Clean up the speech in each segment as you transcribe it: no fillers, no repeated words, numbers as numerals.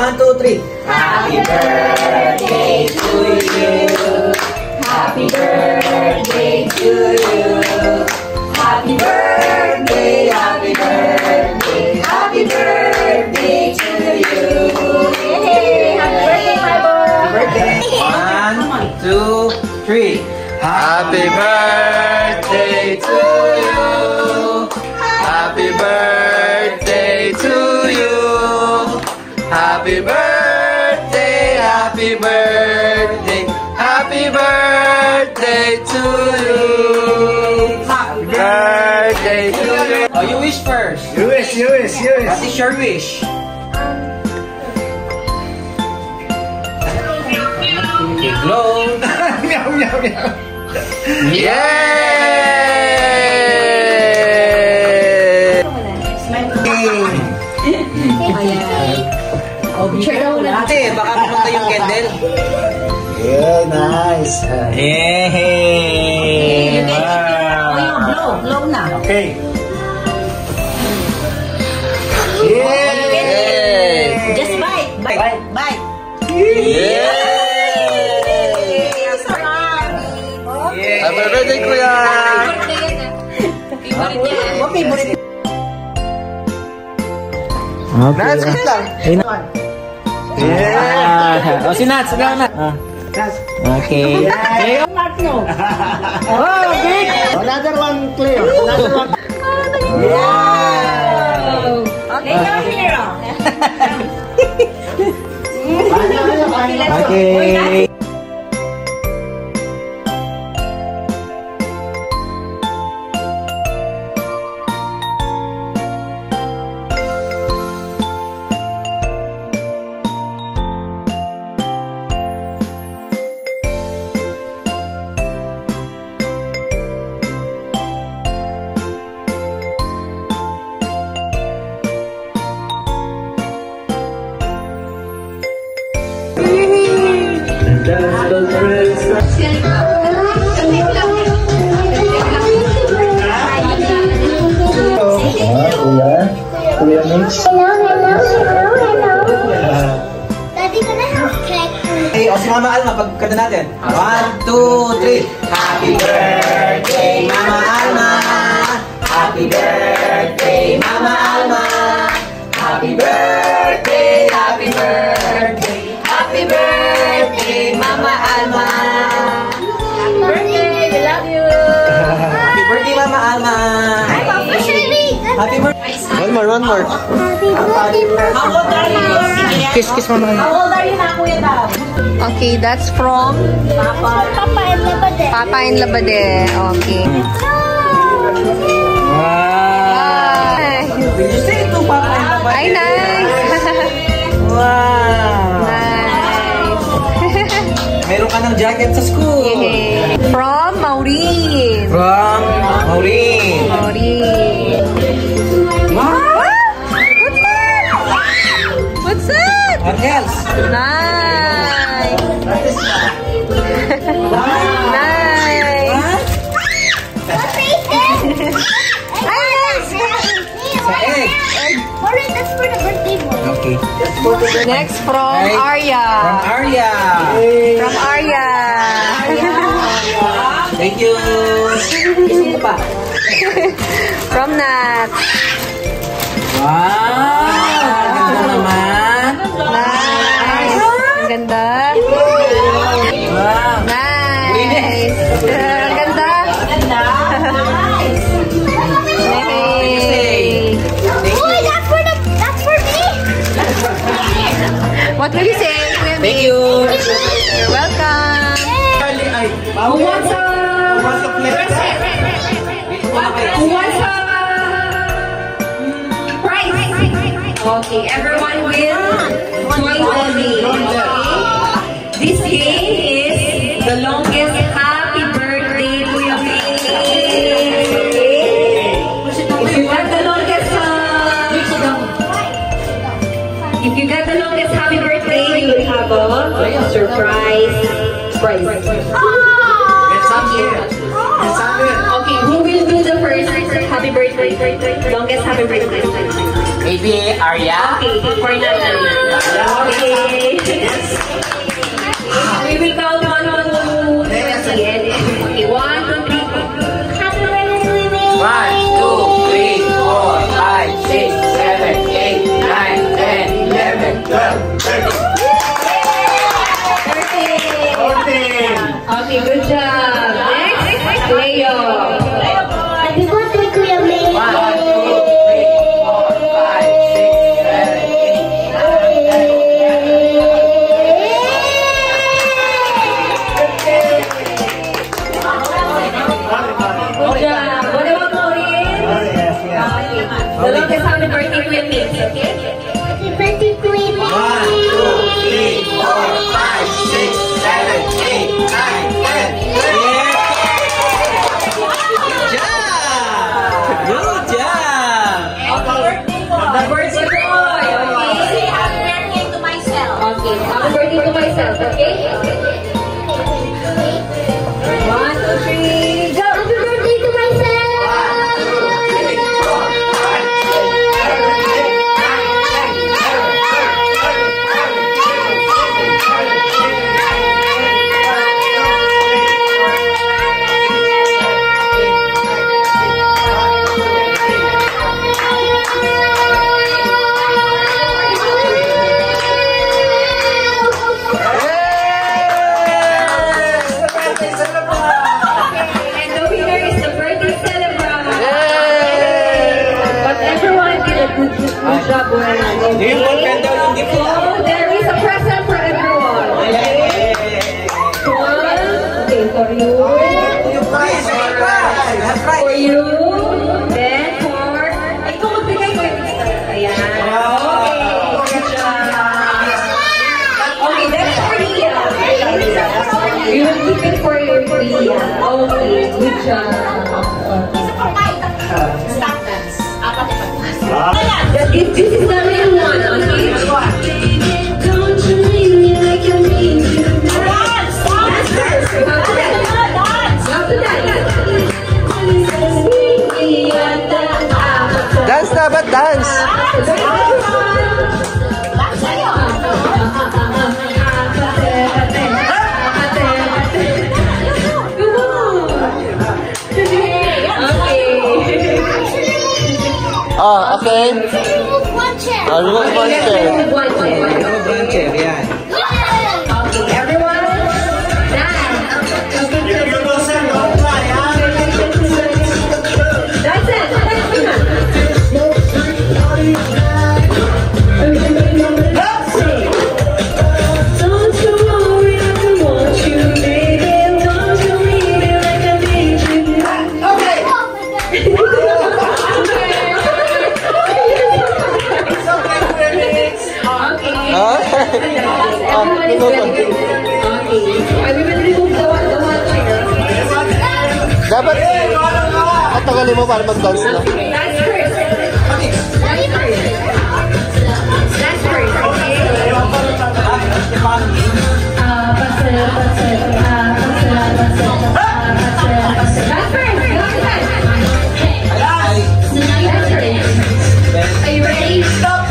1, 2, 3. Happy birthday to you. Happy birthday to you. Happy birthday, happy birthday, happy birthday to you. Yay! Happy birthday, my boy! Happy birthday! 1, 2, 3. Happy birthday to you. Happy birthday to you. Happy birthday, happy birthday, happy birthday to you. Happy birthday to you. Oh, you wish first. You wish. What is your wish? Big glow. Meow. Yay! Ate, baka pumunta yung candle. Yeah, nice. Yay! Blow na. Okay. Yay! Just bite. Yay! Happy birthday, Kuya! Favorite. Nats, wait lang. Yeah. O, si Nats, ikaw na. Okay. Oh, big. Another one clear. Another one. Wow. Okay, come here. Okay. Kuya Mix. Hello. Daddy, can I have cake? Okay, o si Mama Alma, pagkanta natin. 1, 2, 3. Happy birthday, Mama Alma. Happy birthday, Mama Alma. Happy birthday, happy birthday. Happy birthday, Mama Alma. Happy birthday. We love you. Happy birthday, Mama Alma. I'm officially. Happy birthday. One more. Happy birthday. How old are you? Kiss Mama Alma. How old are you na, Kuya Dab? Okay, that's from Papa and Labade. Papa and Labade. Okay. Wow. Did you say ito, Papa and Labade? Ay, nice. Wow. Nice. Meron ka ng jacket sa school. Yay. From Maureen. From Maureen. Maureen. Wow. What's that? What else? Nice. Wow. Nice. What is this? Sa egg. Alright, that's for the birthday boy. Okay. Next from Arya. From Arya. From Arya. Thank you. Sino pa? From Nat. Wow. Ganda naman. Nice. Ang ganda. Wow. Nice. Ang ganda. Nice. Hey. Boy, that's for me. What will you say? Thank you. You're welcome. Who wants a prize? Okay, everyone will join me. This game is the longest happy birthday to your face. If you got the longest if you got the longest happy birthday, you will have a surprise prize. Okay, who will do the first happy birthday? Longest happy birthday. Maybe Arya. Okay, for Nana. Okay. We will count 1, 2, 3. Okay, 1, 2, 3. Happy birthday, baby. 1, 2, 3, 4, 5, 6, 7, 8, 9, 10, 11, 12, 13. Okay, good job. Next, Leo. Happy birthday, Kuya May. 1, 2, 3, 4, 5, 6, 7, 8, 9, 10. Good job. What about Maureen? Okay. The longest happy birthday to your kids, okay? Happy birthday, Kuya May. 1, 2, 3, 4, 5, 6, 7, 8, 9, 10. Good job! The birthday boy, okay? Happy birthday to myself. Okay, happy birthday to myself, okay? 1, 2, 3, go! Happy birthday to myself. And the winner is the birthday celebrant. But everyone did a good job. Hindi mo ganda yung gift So there is a present for everyone. Okay, for you. Yung prize, yung prize. Have For prize. you. Then for... Ay, kung magbigay ko yung extra. Ayan. Okay. Good job. Okay, that's for Leah. You will keep it for your Leah. Okay, good job. This is the real one, okay? Don't you leave me like you mean to. Dance first. After that. Dance dapat, dance. Oh, okay. Watch it. Remove one chair. Ano brancher? Yan. Okay, everyone, dance. That's it. Don't you worry, I want you, baby. Don't you leave me like I need you. Everyone is ready. Okay. I will remove the one chair. Dapat, tagalin mo para mag-dance na. That's first. That's first. Are you ready? Stop.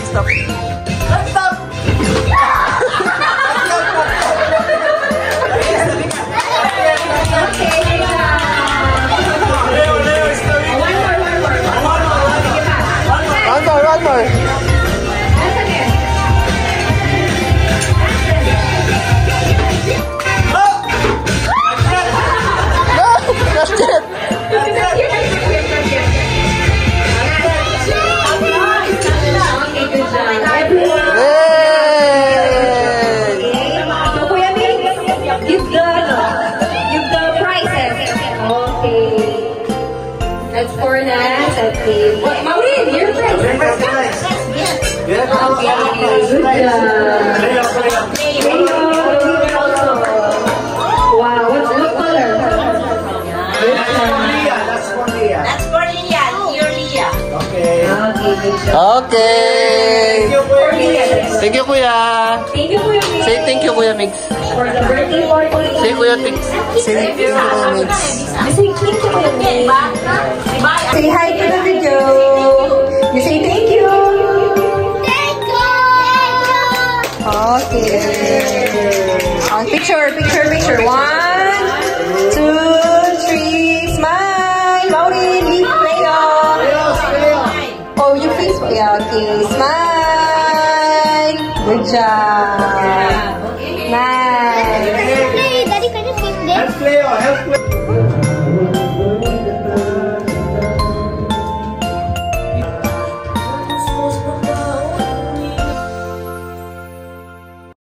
Stop. One more. No, that's it. That's for that. Okay. Maureen, you're first. Okay, good job. Wow, what color? Good job. That's for Leah. You're Leah. Okay, good job. Okay. For Leah. Thank you, Kuya. Thank you, Kuya Mix. Say thank you, Kuya Mix. for the birthday party. Si Kuya Tik. Si Image. Say thank you, Kuya Tik. Say hi to the video. You say thank you. Okay. Picture. 1, 2, 3. Smile. Maureen, Leo. Oh, your face. Yeah, okay. Smile. Good job. Nice.